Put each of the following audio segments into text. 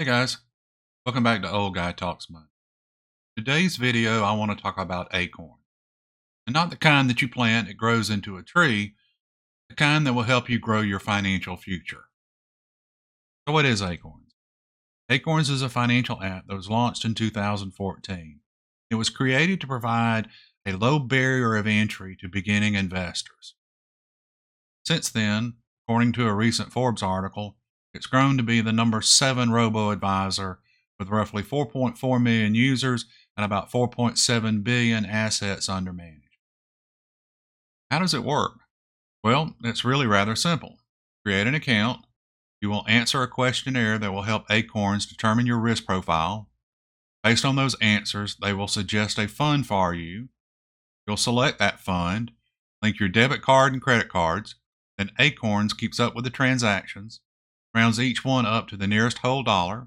Hey guys, welcome back to Old Guy Talks Money. Today's video, I want to talk about acorn, and not the kind that you plant, it grows into a tree, the kind that will help you grow your financial future. So, what is Acorns? Acorns is a financial app that was launched in 2014. It was created to provide a low barrier of entry to beginning investors. Since then, according to a recent Forbes article, it's grown to be the number 7 robo advisor with roughly 4.4 million users and about 4.7 billion assets under management. How does it work? Well, it's really rather simple. Create an account. You will answer a questionnaire that will help Acorns determine your risk profile. Based on those answers, they will suggest a fund for you. You'll select that fund, link your debit card and credit cards. Then Acorns keeps up with the transactions, rounds each one up to the nearest whole dollar.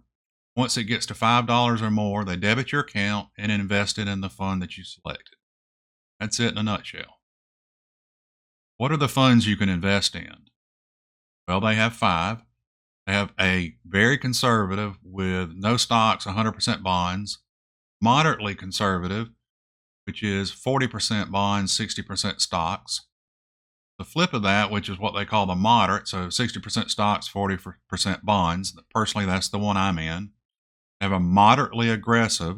Once it gets to $5 or more, they debit your account and invest it in the fund that you selected. That's it in a nutshell. What are the funds you can invest in? Well, they have 5. They have a very conservative with no stocks, 100% bonds, moderately conservative, which is 40% bonds, 60% stocks. The flip of that, which is what they call the moderate, so 60% stocks, 40% bonds. Personally, that's the one I'm in. They have a moderately aggressive,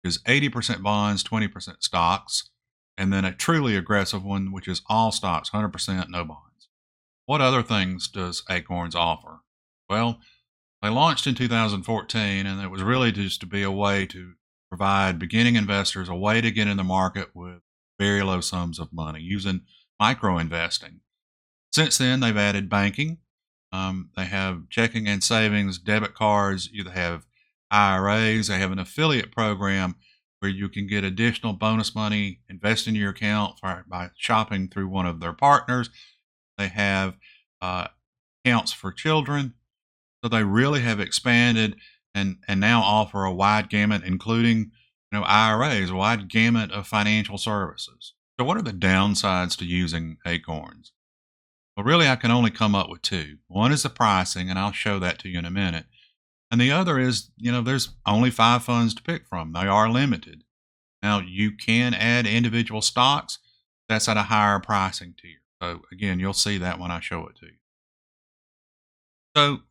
which is 80% bonds, 20% stocks, and then a truly aggressive one, which is all stocks, 100% no bonds. What other things does Acorns offer? Well, they launched in 2014, and it was really just to be a way to provide beginning investors a way to get in the market with very low sums of money using micro investing. Since then, they've added banking. They have checking and savings, debit cards. They have IRAs. They have an affiliate program where you can get additional bonus money, invest in your account by shopping through one of their partners. They have accounts for children. So they really have expanded and now offer a wide gamut, including IRAs, a wide gamut of financial services. So what are the downsides to using Acorns? Well, really, I can only come up with 2. One is the pricing, and I'll show that to you in a minute. And the other is, there's only 5 funds to pick from. They are limited. Now, you can add individual stocks. That's at a higher pricing tier. So again, you'll see that when I show it to you. So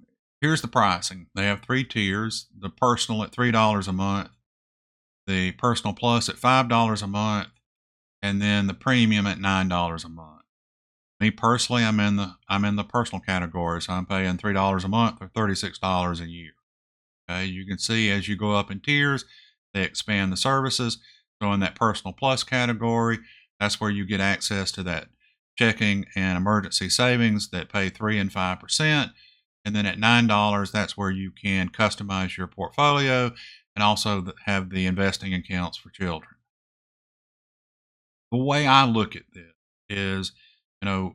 here's the pricing. They have 3 tiers: the personal at $3 a month, the personal plus at $5 a month, and then the premium at $9 a month. Me personally, I'm in the personal category, so I'm paying $3 a month or $36 a year. Okay, you can see as you go up in tiers, they expand the services. So in that personal plus category, that's where you get access to that checking and emergency savings that pay 3 and 5%. And then at $9, that's where you can customize your portfolio and also have the investing accounts for children. The way I look at this is,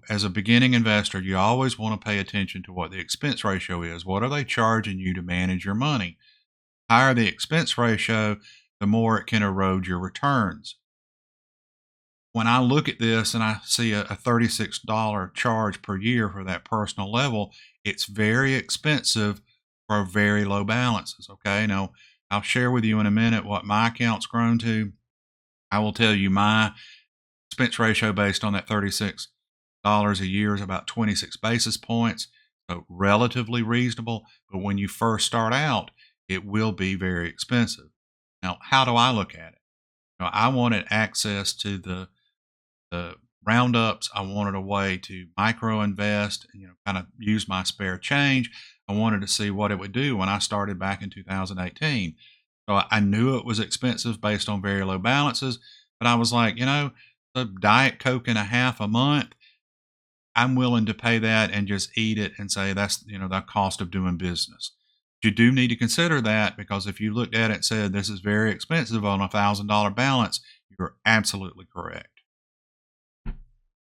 as a beginning investor, you always want to pay attention to what the expense ratio is. What are they charging you to manage your money? Higher the expense ratio, the more it can erode your returns. When I look at this and I see a $36 charge per year for that personal level, it's very expensive for very low balances. Okay. Now, I'll share with you in a minute what my account's grown to. I will tell you my expense ratio based on that $36 a year is about 26 basis points. So relatively reasonable. But when you first start out, it will be very expensive. Now, how do I look at it? I wanted access to the roundups. I wanted a way to micro invest, kind of use my spare change. I wanted to see what it would do when I started back in 2018. So I knew it was expensive based on very low balances, but I was like, the Diet Coke and a half a month, I'm willing to pay that and just eat it and say that's, the cost of doing business. You do need to consider that, because if you looked at it and said this is very expensive on $1,000 balance, you're absolutely correct.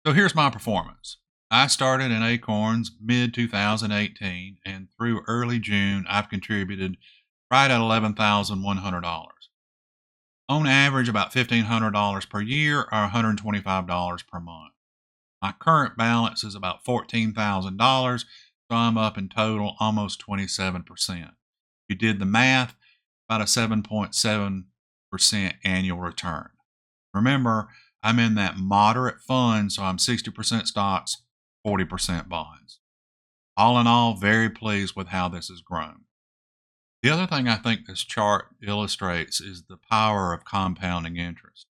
So here's my performance. I started in Acorns mid 2018, and through early June, I've contributed right at $11,100. On average, about $1,500 per year or $125 per month. My current balance is about $14,000, so I'm up in total almost 27%. You did the math, about a 7.7% annual return. Remember, I'm in that moderate fund, so I'm 60% stocks, 40% bonds. All in all, very pleased with how this has grown. The other thing I think this chart illustrates is the power of compounding interest.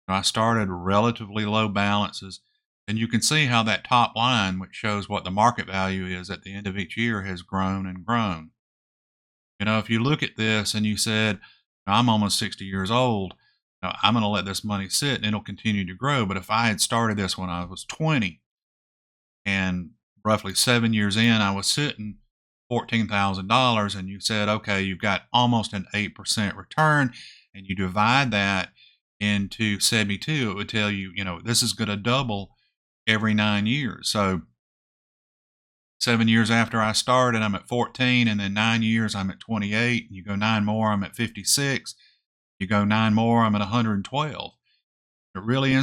I started relatively low balances, and you can see how that top line, which shows what the market value is at the end of each year, has grown and grown. If you look at this and you said, I'm almost 60 years old, I'm going to let this money sit and it'll continue to grow. But if I had started this when I was 20 and roughly 7 years in, I was sitting $14,000, and you said, okay, you've got almost an 8% return, and you divide that into 72, it would tell you, this is going to double every 9 years. So 7 years after I started, I'm at 14, and then 9 years, I'm at 28. And you go 9 more, I'm at 56. You go 9 more, I'm at 112. It really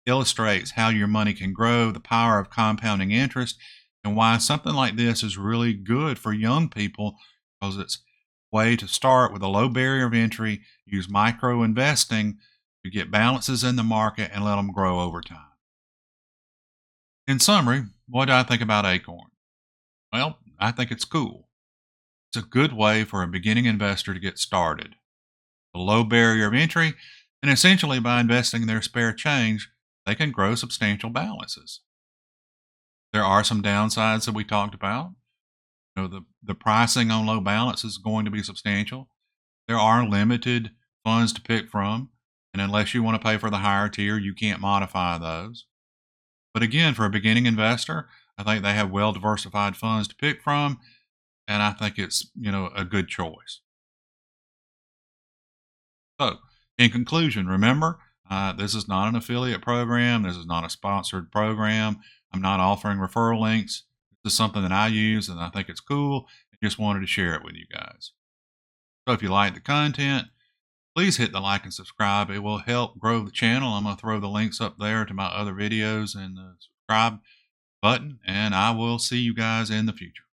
illustrates how your money can grow, the power of compounding interest, and why something like this is really good for young people, because it's a way to start with a low barrier of entry, use micro investing to get balances in the market and let them grow over time. In summary, what do I think about Acorn? Well, I think it's cool. It's a good way for a beginning investor to get started. A low barrier of entry, and essentially by investing their spare change, they can grow substantial balances. There are some downsides that we talked about. The pricing on low balance is going to be substantial. There are limited funds to pick from, and unless you want to pay for the higher tier, you can't modify those. But again, for a beginning investor, I think they have well diversified funds to pick from, and I think it's a good choice. So, in conclusion, remember, this is not an affiliate program. This is not a sponsored program. I'm not offering referral links. This is something that I use and I think it's cool. I just wanted to share it with you guys. So, if you like the content, please hit the like and subscribe. It will help grow the channel. I'm going to throw the links up there to my other videos and the subscribe button, and I will see you guys in the future.